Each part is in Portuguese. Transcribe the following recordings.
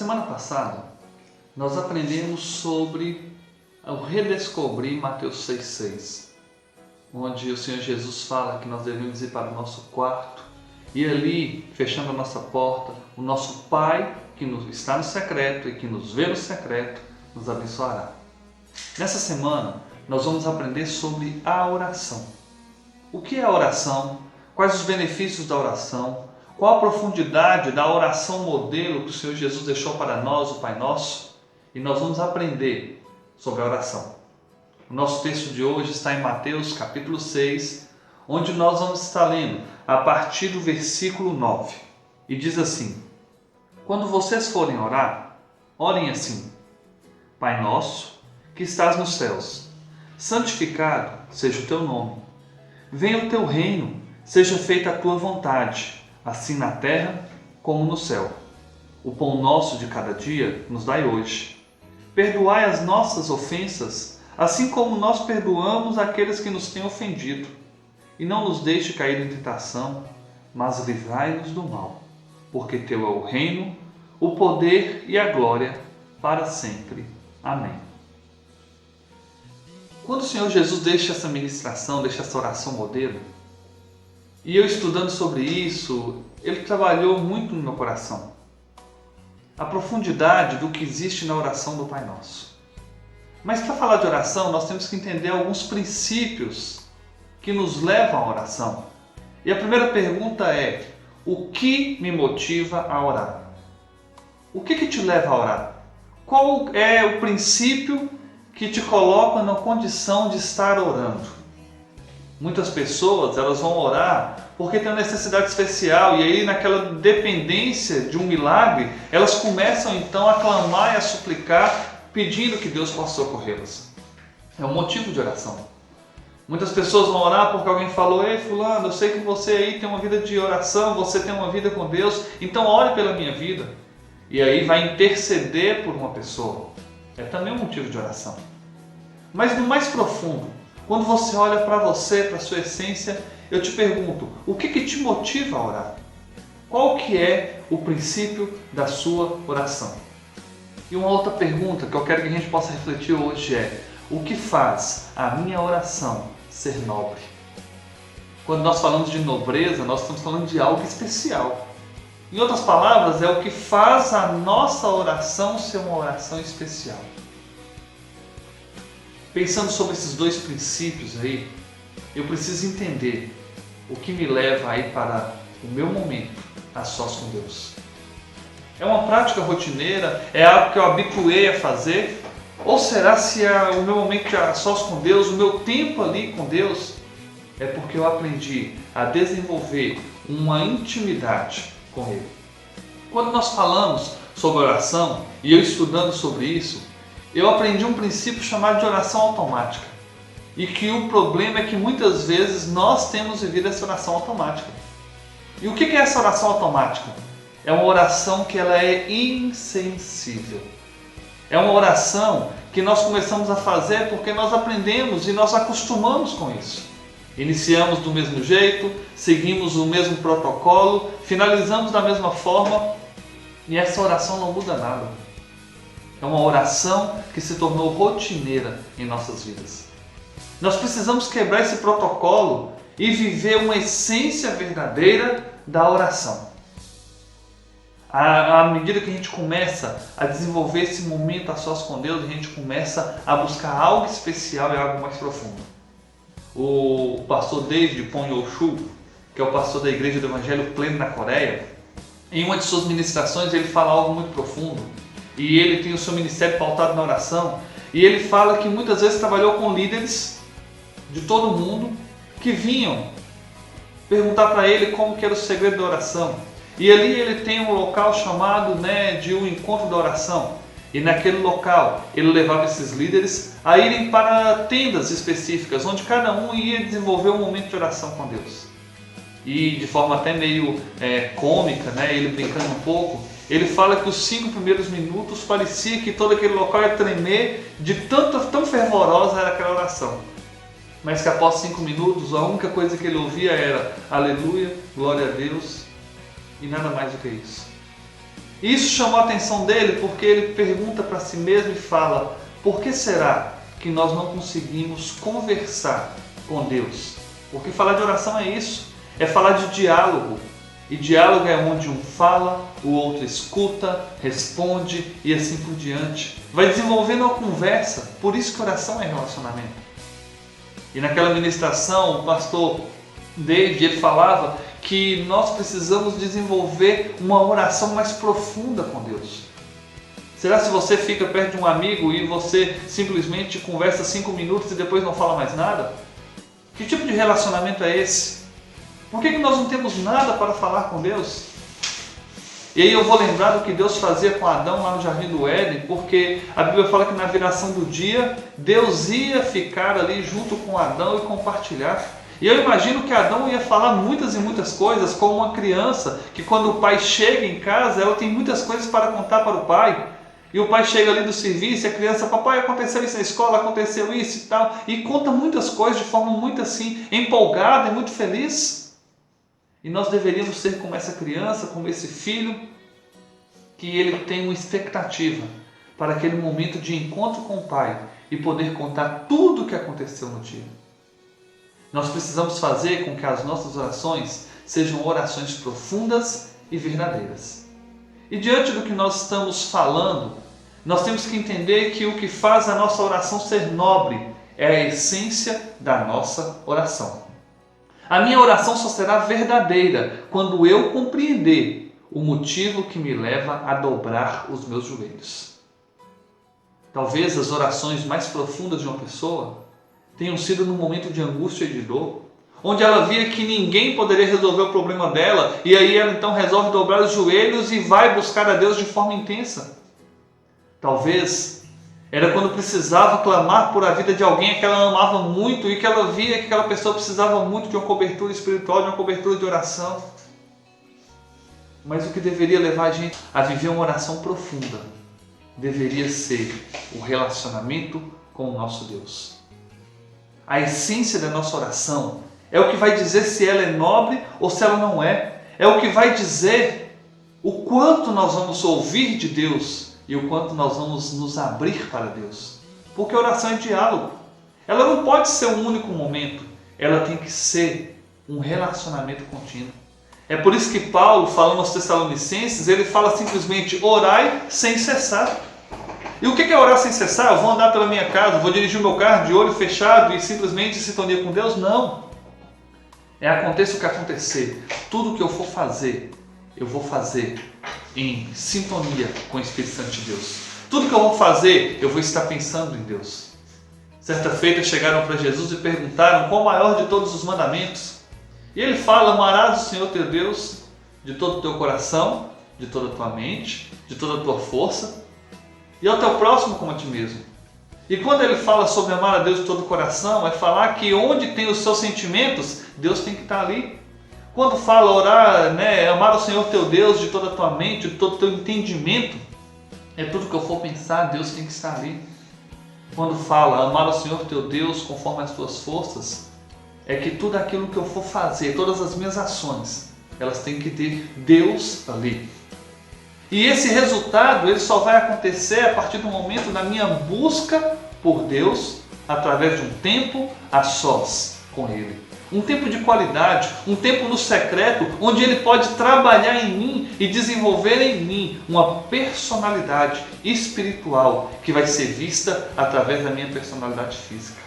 semana passada, nós aprendemos sobre o redescobrir Mateus 6,6, onde o Senhor Jesus fala que nós devemos ir para o nosso quarto e ali, fechando a nossa porta, o nosso Pai, que está no secreto e que nos vê no secreto, nos abençoará. Nessa semana, nós vamos aprender sobre a oração. O que é a oração? Quais os benefícios da oração? Qual a profundidade da oração modelo que o Senhor Jesus deixou para nós, o Pai Nosso? E nós vamos aprender sobre a oração. O nosso texto de hoje está em Mateus capítulo 6, onde nós vamos estar lendo a partir do versículo 9. E diz assim: quando vocês forem orar, orem assim: Pai Nosso, que estás nos céus, santificado seja o teu nome. Venha o teu reino, seja feita a tua vontade, assim na terra como no céu. O pão nosso de cada dia nos dai hoje. Perdoai as nossas ofensas, assim como nós perdoamos aqueles que nos têm ofendido. E não nos deixe cair em tentação, mas livrai-nos do mal. Porque teu é o reino, o poder e a glória para sempre. Amém. Quando o Senhor Jesus deixa essa ministração, deixa essa oração modelo, e eu estudando sobre isso, Ele trabalhou muito no meu coração. A profundidade do que existe na oração do Pai Nosso. Mas para falar de oração, nós temos que entender alguns princípios que nos levam à oração. E a primeira pergunta é: o que me motiva a orar? O que te leva a orar? Qual é o princípio que te coloca na condição de estar orando? Muitas pessoas, elas vão orar porque tem uma necessidade especial, e aí naquela dependência de um milagre, elas começam então a clamar e a suplicar, pedindo que Deus possa socorrê-las. É um motivo de oração. Muitas pessoas vão orar porque alguém falou: ei fulano, eu sei que você aí tem uma vida de oração, você tem uma vida com Deus, então ore pela minha vida. E aí vai interceder por uma pessoa. É também um motivo de oração. Mas no mais profundo, quando você olha para você, para a sua essência, eu te pergunto: o que te motiva a orar? Qual que é o princípio da sua oração? E uma outra pergunta que eu quero que a gente possa refletir hoje é: o que faz a minha oração ser nobre? Quando nós falamos de nobreza, nós estamos falando de algo especial. Em outras palavras, é o que faz a nossa oração ser uma oração especial. Pensando sobre esses dois princípios aí, eu preciso entender o que me leva aí para o meu momento a sós com Deus. É uma prática rotineira? É algo que eu habituei a fazer? Ou será se o meu momento a sós com Deus, o meu tempo ali com Deus, é porque eu aprendi a desenvolver uma intimidade com Ele? Quando nós falamos sobre oração, e eu estudando sobre isso, eu aprendi um princípio chamado de oração automática. E que o problema é que muitas vezes nós temos vivido essa oração automática. E o que é essa oração automática? É uma oração que ela é insensível. É uma oração que nós começamos a fazer porque nós aprendemos e nós acostumamos com isso. Iniciamos do mesmo jeito, seguimos o mesmo protocolo, finalizamos da mesma forma e essa oração não muda nada. É uma oração que se tornou rotineira em nossas vidas. Nós precisamos quebrar esse protocolo e viver uma essência verdadeira da oração. À medida que a gente começa a desenvolver esse momento a sós com Deus, a gente começa a buscar algo especial e algo mais profundo. O pastor David Pong-Yo-Shu, que é o pastor da Igreja do Evangelho Pleno na Coreia, em uma de suas ministrações ele fala algo muito profundo. E ele tem o seu ministério pautado na oração. E ele fala que muitas vezes trabalhou com líderes de todo mundo que vinham perguntar para ele como que era o segredo da oração. E ali ele tem um local chamado de um encontro da oração. E naquele local ele levava esses líderes a irem para tendas específicas, onde cada um ia desenvolver um momento de oração com Deus. E de forma até meio cômica, ele brincando um pouco, ele fala que os 5 primeiros minutos parecia que todo aquele local ia tremer de tão fervorosa era aquela oração. Mas que após 5 minutos a única coisa que ele ouvia era aleluia, glória a Deus e nada mais do que isso. E isso chamou a atenção dele porque ele pergunta para si mesmo e fala: por que será que nós não conseguimos conversar com Deus? Porque falar de oração é isso, é falar de diálogo. E diálogo é onde um fala, o outro escuta, responde e assim por diante. Vai desenvolvendo uma conversa, por isso que oração é relacionamento. E naquela ministração, o pastor David, ele falava que nós precisamos desenvolver uma oração mais profunda com Deus. Será se você fica perto de um amigo e você simplesmente conversa 5 minutos e depois não fala mais nada? Que tipo de relacionamento é esse? Por que nós não temos nada para falar com Deus? E aí eu vou lembrar do que Deus fazia com Adão lá no Jardim do Éden, porque a Bíblia fala que na viração do dia, Deus ia ficar ali junto com Adão e compartilhar. E eu imagino que Adão ia falar muitas e muitas coisas, como uma criança, que quando o pai chega em casa, ela tem muitas coisas para contar para o pai. E o pai chega ali do serviço e a criança: papai, aconteceu isso na escola, aconteceu isso e tal. E conta muitas coisas de forma muito assim, empolgada e muito feliz. E nós deveríamos ser como essa criança, como esse filho, que ele tem uma expectativa para aquele momento de encontro com o pai e poder contar tudo o que aconteceu no dia. Nós precisamos fazer com que as nossas orações sejam orações profundas e verdadeiras. E diante do que nós estamos falando, nós temos que entender que o que faz a nossa oração ser nobre é a essência da nossa oração. A minha oração só será verdadeira quando eu compreender o motivo que me leva a dobrar os meus joelhos. Talvez as orações mais profundas de uma pessoa tenham sido no momento de angústia e de dor, onde ela via que ninguém poderia resolver o problema dela, e aí ela então resolve dobrar os joelhos e vai buscar a Deus de forma intensa. Talvez era quando precisava clamar por a vida de alguém que ela amava muito e que ela via que aquela pessoa precisava muito de uma cobertura espiritual, de uma cobertura de oração. Mas o que deveria levar a gente a viver uma oração profunda deveria ser o relacionamento com o nosso Deus. A essência da nossa oração é o que vai dizer se ela é nobre ou se ela não é. É o que vai dizer o quanto nós vamos ouvir de Deus e o quanto nós vamos nos abrir para Deus. Porque a oração é diálogo. Ela não pode ser um único momento. Ela tem que ser um relacionamento contínuo. É por isso que Paulo, falando aos Tessalonicenses, ele fala simplesmente: orai sem cessar. E o que é orar sem cessar? Eu vou andar pela minha casa, vou dirigir o meu carro de olho fechado e simplesmente em sintonia com Deus? Não. Aconteça o que acontecer. Tudo que eu for fazer, eu vou fazer em sintonia com o Espírito Santo de Deus. Tudo que eu vou fazer, eu vou estar pensando em Deus. Certa feita chegaram para Jesus e perguntaram qual o maior de todos os mandamentos. E ele fala: amarás o Senhor teu Deus de todo o teu coração, de toda a tua mente, de toda a tua força, e ao teu próximo como a ti mesmo. E quando ele fala sobre amar a Deus de todo o coração, é falar que onde tem os seus sentimentos, Deus tem que estar ali. Quando fala orar, amar o Senhor teu Deus de toda a tua mente, de todo o teu entendimento, é tudo que eu for pensar, Deus tem que estar ali. Quando fala amar o Senhor teu Deus conforme as tuas forças, é que tudo aquilo que eu for fazer, todas as minhas ações, elas têm que ter Deus ali. E esse resultado, ele só vai acontecer a partir do momento da minha busca por Deus, através de um tempo a sós com Ele. Um tempo de qualidade, um tempo no secreto, onde Ele pode trabalhar em mim e desenvolver em mim uma personalidade espiritual que vai ser vista através da minha personalidade física.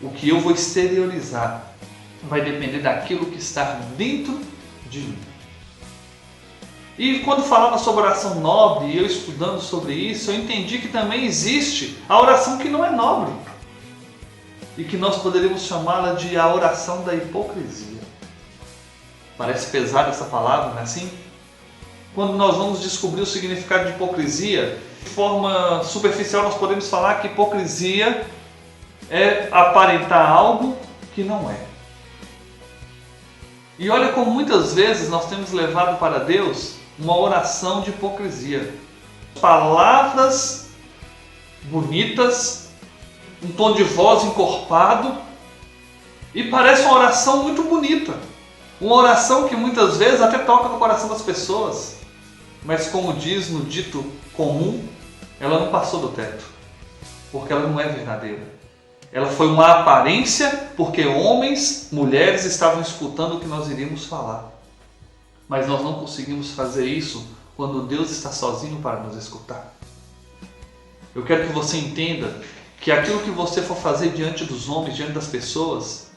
O que eu vou exteriorizar vai depender daquilo que está dentro de mim. E quando falava sobre oração nobre, e eu estudando sobre isso, eu entendi que também existe a oração que não é nobre. E que nós poderíamos chamá-la de a oração da hipocrisia. Parece pesada essa palavra, não é assim? Quando nós vamos descobrir o significado de hipocrisia, de forma superficial nós podemos falar que hipocrisia é aparentar algo que não é. E olha como muitas vezes nós temos levado para Deus uma oração de hipocrisia. Palavras bonitas, um tom de voz encorpado, e parece uma oração muito bonita. Uma oração que muitas vezes até toca no coração das pessoas. mas como diz no dito comum, ela não passou do teto, porque ela não é verdadeira. Ela foi uma aparência porque homens, mulheres estavam escutando o que nós iríamos falar. Mas nós não conseguimos fazer isso quando Deus está sozinho para nos escutar. Eu quero que você entenda que aquilo que você for fazer diante dos homens, diante das pessoas,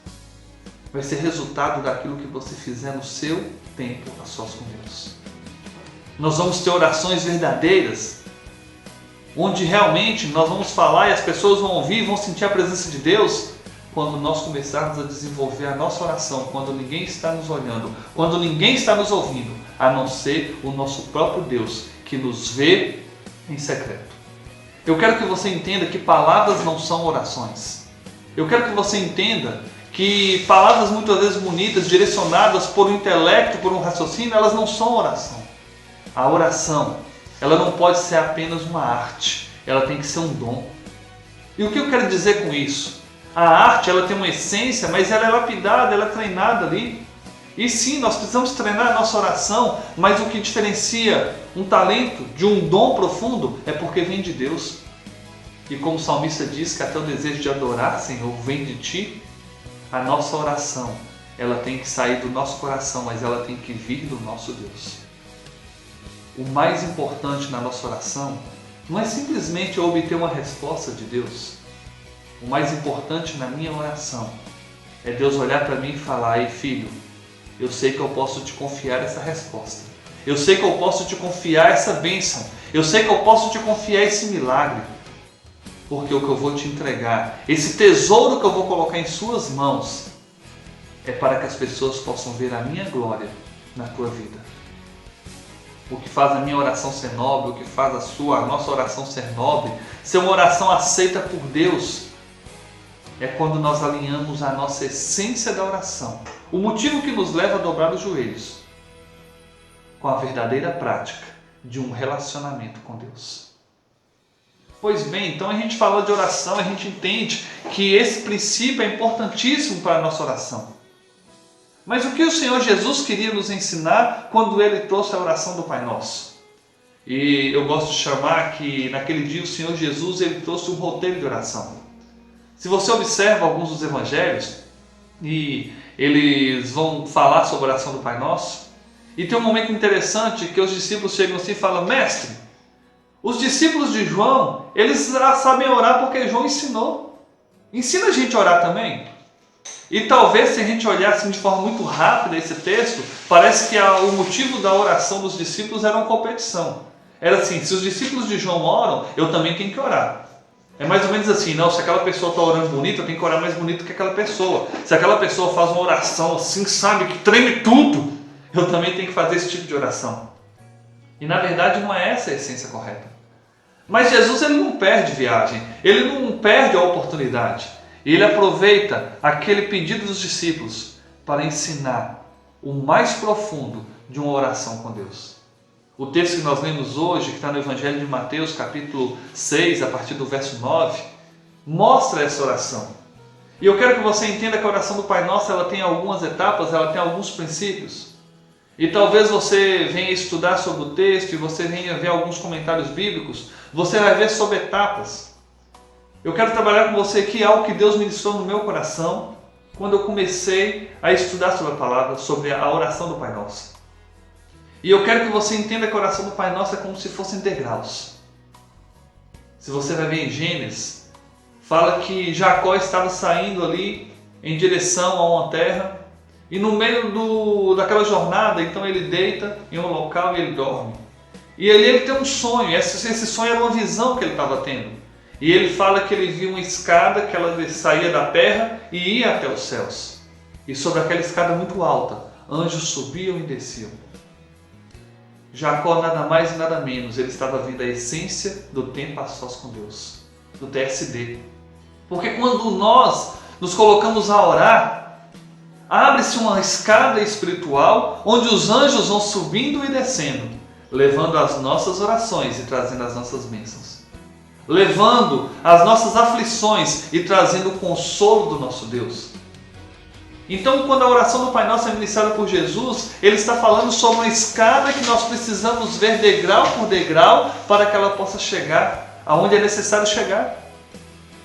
vai ser resultado daquilo que você fizer no seu tempo a sós com Deus. Nós vamos ter orações verdadeiras, onde realmente nós vamos falar e as pessoas vão ouvir, vão sentir a presença de Deus, quando nós começarmos a desenvolver a nossa oração, quando ninguém está nos olhando, quando ninguém está nos ouvindo, a não ser o nosso próprio Deus, que nos vê em secreto. Eu quero que você entenda que palavras não são orações. Eu quero que você entenda que palavras muitas vezes bonitas, direcionadas por um intelecto, por um raciocínio, elas não são oração. A oração, ela não pode ser apenas uma arte, ela tem que ser um dom. E o que eu quero dizer com isso? A arte, ela tem uma essência, mas ela é lapidada, ela é treinada ali. E sim, nós precisamos treinar a nossa oração, mas o que diferencia um talento de um dom profundo é porque vem de Deus. E como o salmista diz que até o desejo de adorar, Senhor, vem de Ti, a nossa oração, ela tem que sair do nosso coração, mas ela tem que vir do nosso Deus. O mais importante na nossa oração não é simplesmente eu obter uma resposta de Deus. O mais importante na minha oração é Deus olhar para mim e falar: ei filho, eu sei que eu posso te confiar essa resposta. Eu sei que eu posso te confiar essa bênção. Eu sei que eu posso te confiar esse milagre. Porque o que eu vou te entregar, esse tesouro que eu vou colocar em suas mãos, é para que as pessoas possam ver a minha glória na tua vida. O que faz a minha oração ser nobre, o que faz a nossa oração ser nobre, ser uma oração aceita por Deus, é quando nós alinhamos a nossa essência da oração, o motivo que nos leva a dobrar os joelhos, com a verdadeira prática de um relacionamento com Deus. Pois bem, então a gente fala de oração, a gente entende que esse princípio é importantíssimo para a nossa oração. Mas o que o Senhor Jesus queria nos ensinar quando Ele trouxe a oração do Pai Nosso? E eu gosto de chamar que naquele dia o Senhor Jesus ele trouxe um roteiro de oração. Se você observa alguns dos evangelhos, e eles vão falar sobre a oração do Pai Nosso, e tem um momento interessante que os discípulos chegam assim e falam: mestre, os discípulos de João, eles já sabem orar porque João ensinou. Ensina a gente a orar também. E talvez se a gente olhar assim de forma muito rápida esse texto, parece que o motivo da oração dos discípulos era uma competição. Era assim: se os discípulos de João oram, eu também tenho que orar. É mais ou menos assim: não, se aquela pessoa está orando bonito, eu tenho que orar mais bonito que aquela pessoa. Se aquela pessoa faz uma oração assim, sabe, que treme tudo, eu também tenho que fazer esse tipo de oração. E na verdade não é essa a essência correta. Mas Jesus ele não perde viagem, ele não perde a oportunidade. Ele aproveita aquele pedido dos discípulos para ensinar o mais profundo de uma oração com Deus. O texto que nós lemos hoje, que está no Evangelho de Mateus, capítulo 6, a partir do verso 9, mostra essa oração. E eu quero que você entenda que a oração do Pai Nosso ela tem algumas etapas, ela tem alguns princípios. E talvez você venha estudar sobre o texto e você venha ver alguns comentários bíblicos, você vai ver sobre etapas. Eu quero trabalhar com você aqui algo que Deus ministrou no meu coração quando eu comecei a estudar sobre a palavra, sobre a oração do Pai Nosso. E eu quero que você entenda que a oração do Pai Nosso é como se fossem degraus. Se você vai ver em Gênesis, fala que Jacó estava saindo ali em direção a uma terra e no meio daquela jornada, então ele deita em um local e ele dorme. E ali ele tem um sonho, esse sonho era uma visão que ele estava tendo. E ele fala que ele viu uma escada que ela saía da terra e ia até os céus. E sobre aquela escada muito alta, anjos subiam e desciam. Jacó nada mais e nada menos, ele estava vendo a essência do tempo a sós com Deus, do TSD. Porque quando nós nos colocamos a orar, abre-se uma escada espiritual onde os anjos vão subindo e descendo, levando as nossas orações e trazendo as nossas bênçãos, levando as nossas aflições e trazendo o consolo do nosso Deus. Então, quando a oração do Pai Nosso é ministrada por Jesus, ele está falando sobre uma escada que nós precisamos ver degrau por degrau para que ela possa chegar aonde é necessário chegar.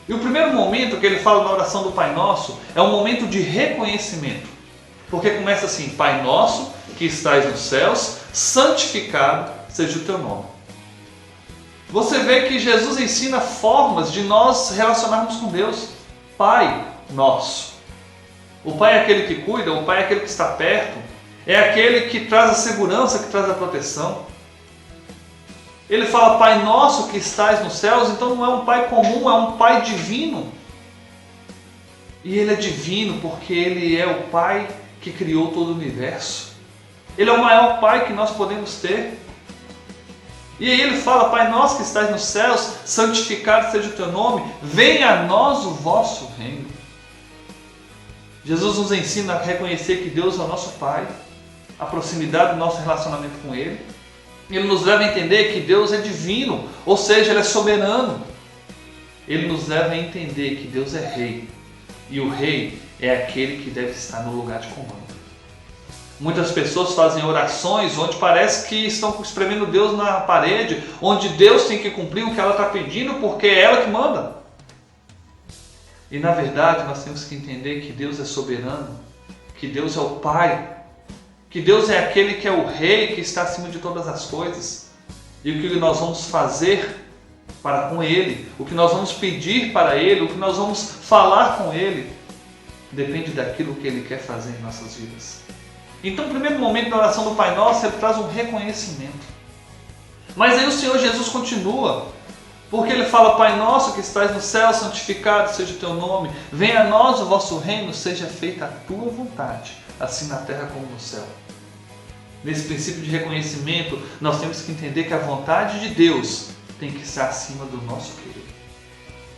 E o primeiro momento que ele fala na oração do Pai Nosso é um momento de reconhecimento. Porque começa assim: Pai Nosso que estais nos céus, santificado seja o teu nome. Você vê que Jesus ensina formas de nós relacionarmos com Deus. Pai Nosso. O Pai é aquele que cuida, o Pai é aquele que está perto, é aquele que traz a segurança, que traz a proteção. Ele fala Pai Nosso que estais nos céus, então não é um Pai comum, é um Pai divino. E Ele é divino porque Ele é o Pai que criou todo o universo. Ele é o maior Pai que nós podemos ter. E aí ele fala: Pai Nosso que estais nos céus, santificado seja o teu nome, venha a nós o vosso reino. Jesus nos ensina a reconhecer que Deus é o nosso Pai, a proximidade do nosso relacionamento com Ele. Ele nos leva a entender que Deus é divino, ou seja, Ele é soberano. Ele nos leva a entender que Deus é Rei, e o Rei é aquele que deve estar no lugar de comando. Muitas pessoas fazem orações onde parece que estão espremendo Deus na parede, onde Deus tem que cumprir o que ela está pedindo porque é ela que manda. E na verdade nós temos que entender que Deus é soberano, que Deus é o Pai, que Deus é aquele que é o Rei, que está acima de todas as coisas. E o que nós vamos fazer para com Ele, o que nós vamos pedir para Ele, o que nós vamos falar com Ele, depende daquilo que Ele quer fazer em nossas vidas. Então, o primeiro momento da oração do Pai Nosso, ele traz um reconhecimento. Mas aí o Senhor Jesus continua, porque ele fala: Pai Nosso que estás no céu, santificado seja o teu nome, venha a nós o vosso reino, seja feita a tua vontade, assim na terra como no céu. Nesse princípio de reconhecimento, nós temos que entender que a vontade de Deus tem que estar acima do nosso querer.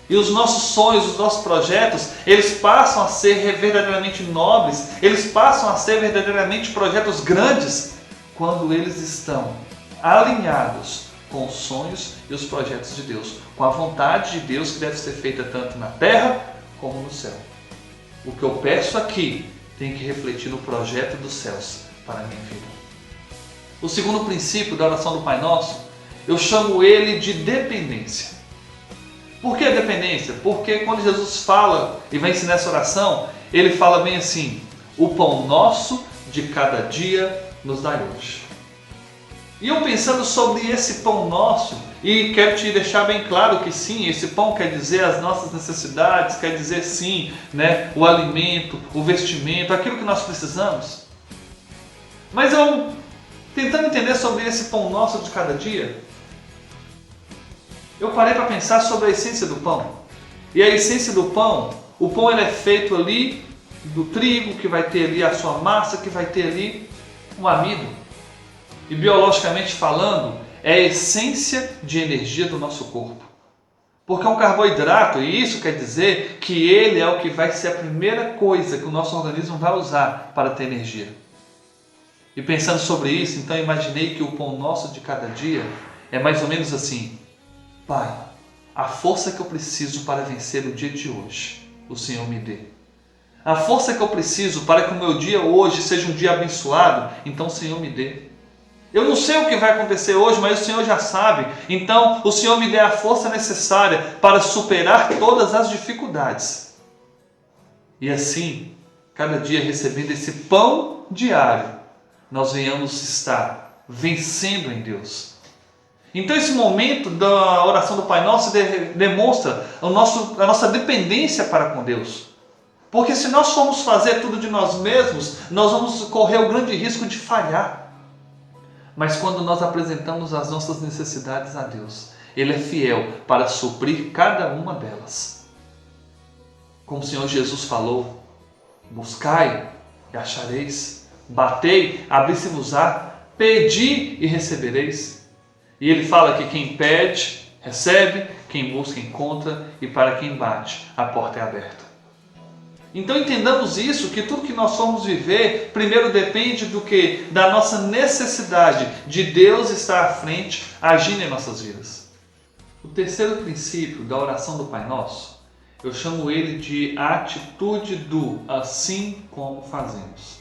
E os nossos sonhos, os nossos projetos, eles passam a ser verdadeiramente nobres, eles passam a ser verdadeiramente projetos grandes, quando eles estão alinhados com os sonhos e os projetos de Deus, com a vontade de Deus que deve ser feita tanto na terra como no céu. O que eu peço aqui tem que refletir no projeto dos céus para a minha vida. O segundo princípio da oração do Pai Nosso, eu chamo ele de dependência. Por que a dependência? Porque quando Jesus fala e vai ensinar essa oração, ele fala bem assim: o pão nosso de cada dia nos dai hoje. E eu pensando sobre esse pão nosso, e quero te deixar bem claro que sim, esse pão quer dizer as nossas necessidades, quer dizer sim, o alimento, o vestimento, aquilo que nós precisamos. Mas eu, tentando entender sobre esse pão nosso de cada dia, eu parei para pensar sobre a essência do pão. E a essência do pão, o pão ele é feito ali do trigo, que vai ter ali a sua massa, que vai ter ali um amido. E biologicamente falando, é a essência de energia do nosso corpo. Porque é um carboidrato, e isso quer dizer que ele é o que vai ser a primeira coisa que o nosso organismo vai usar para ter energia. E pensando sobre isso, então imaginei que o pão nosso de cada dia é mais ou menos assim: Pai, a força que eu preciso para vencer o dia de hoje, o Senhor me dê. A força que eu preciso para que o meu dia hoje seja um dia abençoado, então o Senhor me dê. Eu não sei o que vai acontecer hoje, mas o Senhor já sabe. Então o Senhor me dê a força necessária para superar todas as dificuldades. E assim, cada dia recebendo esse pão diário, nós venhamos estar vencendo em Deus. Então esse momento da oração do Pai Nosso demonstra a nossa dependência para com Deus. Porque se nós formos fazer tudo de nós mesmos, nós vamos correr o grande risco de falhar. Mas quando nós apresentamos as nossas necessidades a Deus, Ele é fiel para suprir cada uma delas. Como o Senhor Jesus falou: buscai e achareis, batei, abri-se-vos-á, pedi e recebereis. E Ele fala que quem pede, recebe, quem busca, encontra, e para quem bate, a porta é aberta. Então entendamos isso, que tudo que nós formos viver, primeiro depende do que? Da nossa necessidade de Deus estar à frente, agindo em nossas vidas. O terceiro princípio da oração do Pai Nosso Eu chamo ele de a atitude do assim como fazemos.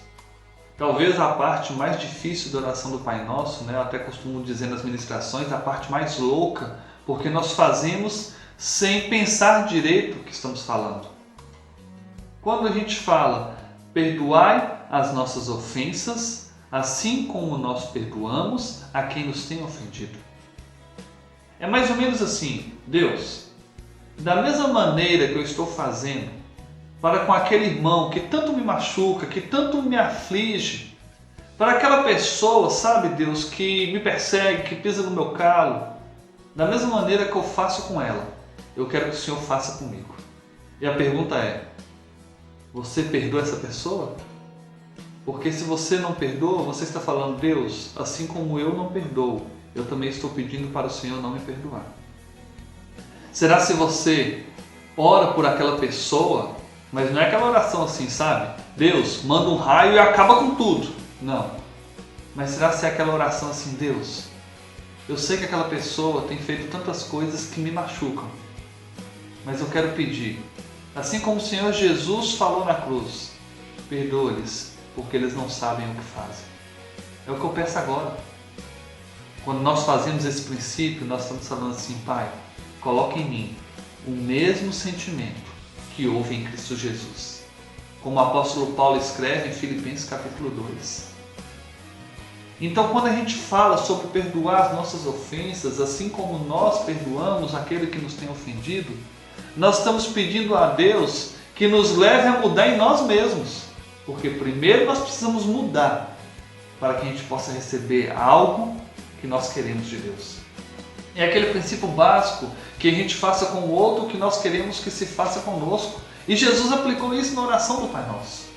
Talvez a parte mais difícil da oração do Pai Nosso, né? Eu até costumo dizer nas ministrações, a parte mais louca, porque nós fazemos sem pensar direito o que estamos falando. Quando a gente fala, perdoai as nossas ofensas, assim como nós perdoamos a quem nos tem ofendido. É mais ou menos assim: Deus, da mesma maneira que eu estou fazendo para com aquele irmão que tanto me machuca, que tanto me aflige, para aquela pessoa, sabe, Deus, que me persegue, que pisa no meu calo, da mesma maneira que eu faço com ela, eu quero que o Senhor faça comigo. E a pergunta é: você perdoa essa pessoa? Porque se você não perdoa, você está falando, Deus, assim como eu não perdoo, eu também estou pedindo para o Senhor não me perdoar. Será se você ora por aquela pessoa, mas não é aquela oração assim, sabe? Deus, manda um raio e acaba com tudo. Não. Mas será se é aquela oração assim, Deus, eu sei que aquela pessoa tem feito tantas coisas que me machucam, mas eu quero pedir, assim como o Senhor Jesus falou na cruz, perdoa-lhes, porque eles não sabem o que fazem. É o que eu peço agora. Quando nós fazemos esse princípio, nós estamos falando assim, Pai, coloque em mim o mesmo sentimento que houve em Cristo Jesus. Como o apóstolo Paulo escreve em Filipenses capítulo 2. Então, quando a gente fala sobre perdoar as nossas ofensas, assim como nós perdoamos aquele que nos tem ofendido, nós estamos pedindo a Deus que nos leve a mudar em nós mesmos. Porque primeiro nós precisamos mudar para que a gente possa receber algo que nós queremos de Deus. É aquele princípio básico, que a gente faça com o outro o que nós queremos que se faça conosco. E Jesus aplicou isso na oração do Pai Nosso.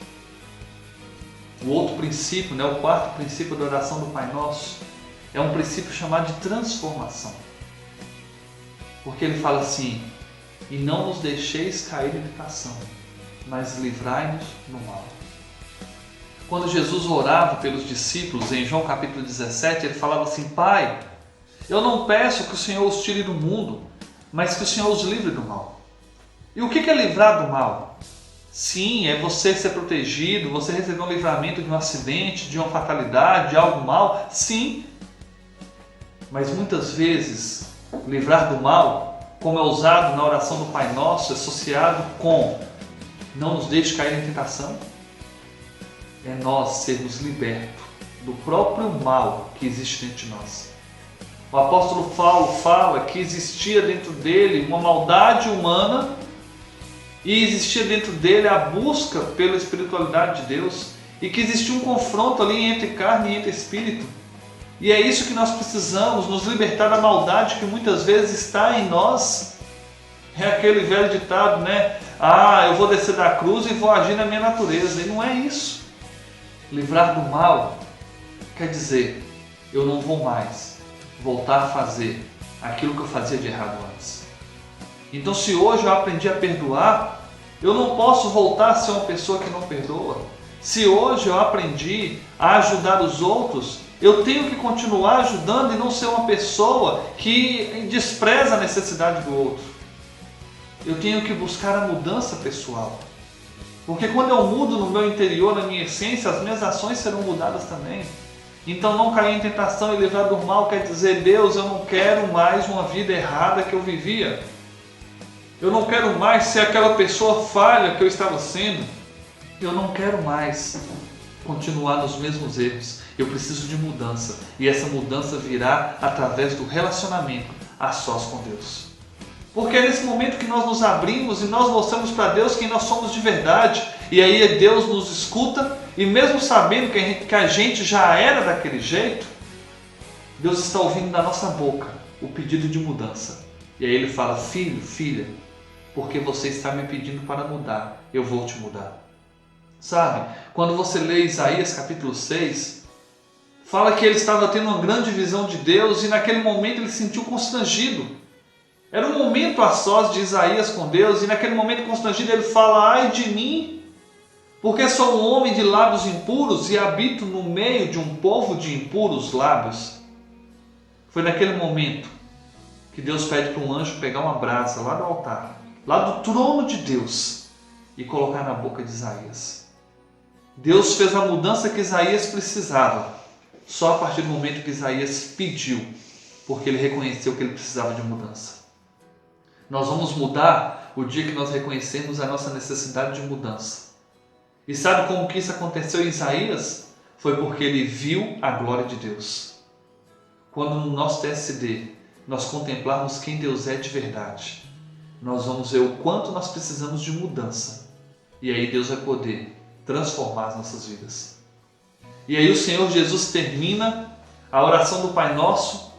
O outro princípio, o quarto princípio da oração do Pai Nosso, é um princípio chamado de transformação. Porque ele fala assim, e não nos deixeis cair em tentação, mas livrai-nos do mal. Quando Jesus orava pelos discípulos, em João capítulo 17, ele falava assim, Pai, eu não peço que o Senhor os tire do mundo, mas que o Senhor os livre do mal. E o que é livrar do mal? Sim, é você ser protegido, você receber um livramento de um acidente, de uma fatalidade, de algo mal, sim. Mas muitas vezes, livrar do mal, como é usado na oração do Pai Nosso, associado com não nos deixe cair em tentação, é nós sermos libertos do próprio mal que existe dentro de nós. O apóstolo Paulo fala que existia dentro dele uma maldade humana e existia dentro dele a busca pela espiritualidade de Deus e que existia um confronto ali entre carne e entre espírito. E é isso que nós precisamos, nos libertar da maldade que muitas vezes está em nós. É aquele velho ditado, né? Eu vou descer da cruz e vou agir na minha natureza. E não é isso. Livrar do mal quer dizer, eu não vou mais voltar a fazer aquilo que eu fazia de errado antes. Então, se hoje eu aprendi a perdoar, eu não posso voltar a ser uma pessoa que não perdoa. Se hoje eu aprendi a ajudar os outros, eu tenho que continuar ajudando e não ser uma pessoa que despreza a necessidade do outro. Eu tenho que buscar a mudança pessoal. Porque quando eu mudo no meu interior, na minha essência, as minhas ações serão mudadas também. Então não cair em tentação e livrar do mal quer dizer, Deus, eu não quero mais uma vida errada que eu vivia. Eu não quero mais ser aquela pessoa falha que eu estava sendo. Eu não quero mais continuar nos mesmos erros. Eu preciso de mudança. E essa mudança virá através do relacionamento a sós com Deus. Porque é nesse momento que nós nos abrimos e nós mostramos para Deus quem nós somos de verdade. E aí Deus nos escuta e mesmo sabendo que a gente já era daquele jeito, Deus está ouvindo da nossa boca o pedido de mudança. E aí Ele fala, filho, filha, porque você está me pedindo para mudar, eu vou te mudar. Sabe, quando você lê Isaías capítulo 6, fala que ele estava tendo uma grande visão de Deus e naquele momento ele se sentiu constrangido. Era um momento a sós de Isaías com Deus e naquele momento constrangido ele fala, ai de mim, porque sou um homem de lábios impuros e habito no meio de um povo de impuros lábios. Foi naquele momento que Deus pede para um anjo pegar uma brasa lá do altar lá do trono de Deus e colocar na boca de Isaías. Deus fez a mudança que Isaías precisava, só a partir do momento que Isaías pediu, porque ele reconheceu que ele precisava de mudança. Nós vamos mudar o dia que nós reconhecemos a nossa necessidade de mudança. E sabe como que isso aconteceu em Isaías? Foi porque ele viu a glória de Deus. Quando no nosso TSD nós contemplarmos quem Deus é de verdade, nós vamos ver o quanto nós precisamos de mudança. E aí Deus vai poder transformar as nossas vidas. E aí o Senhor Jesus termina a oração do Pai Nosso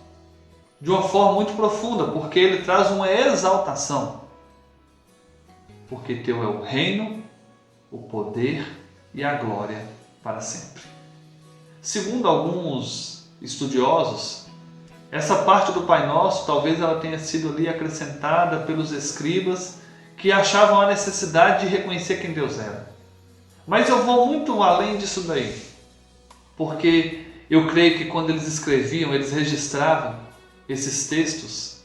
de uma forma muito profunda, porque ele traz uma exaltação. Porque teu é o reino, o poder e a glória para sempre. Segundo alguns estudiosos, essa parte do Pai Nosso talvez ela tenha sido ali acrescentada pelos escribas que achavam a necessidade de reconhecer quem Deus era. Mas eu vou muito além disso daí, porque eu creio que quando eles escreviam, eles registravam esses textos,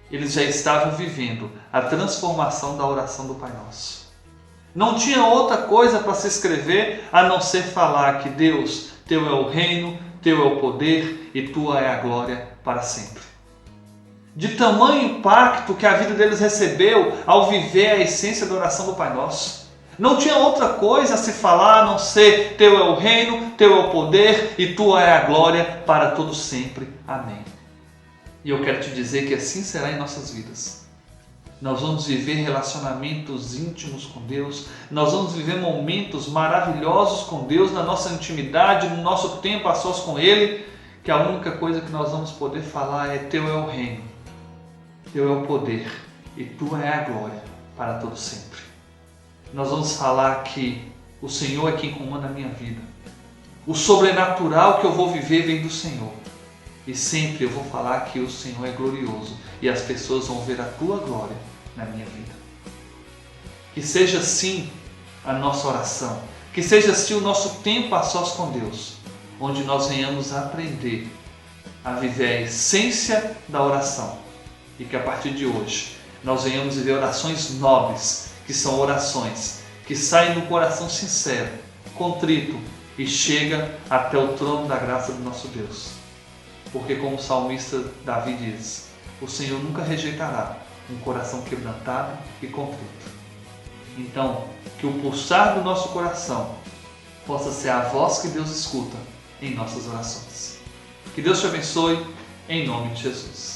eles já estavam vivendo a transformação da oração do Pai Nosso. Não tinha outra coisa para se escrever a não ser falar que Deus, teu é o reino, teu é o poder e tua é a glória para sempre. De tamanho impacto que a vida deles recebeu ao viver a essência da oração do Pai Nosso. Não tinha outra coisa a se falar a não ser teu é o reino, teu é o poder e tua é a glória para todo sempre. Amém. E eu quero te dizer que assim será em nossas vidas. Nós vamos viver relacionamentos íntimos com Deus, nós vamos viver momentos maravilhosos com Deus na nossa intimidade, no nosso tempo a sós com Ele, que a única coisa que nós vamos poder falar é teu é o reino, teu é o poder e tua é a glória para todo sempre. Nós vamos falar que o Senhor é quem comanda a minha vida. O sobrenatural que eu vou viver vem do Senhor. E sempre eu vou falar que o Senhor é glorioso e as pessoas vão ver a tua glória na minha vida. Que seja assim a nossa oração, que seja assim o nosso tempo a sós com Deus, onde nós venhamos a aprender a viver a essência da oração e que a partir de hoje nós venhamos viver orações nobres, que são orações que saem do coração sincero, contrito e chega até o trono da graça do nosso Deus. Porque como o salmista Davi diz, o Senhor nunca rejeitará um coração quebrantado e contrito. Então, que o pulsar do nosso coração possa ser a voz que Deus escuta em nossas orações. Que Deus te abençoe, em nome de Jesus.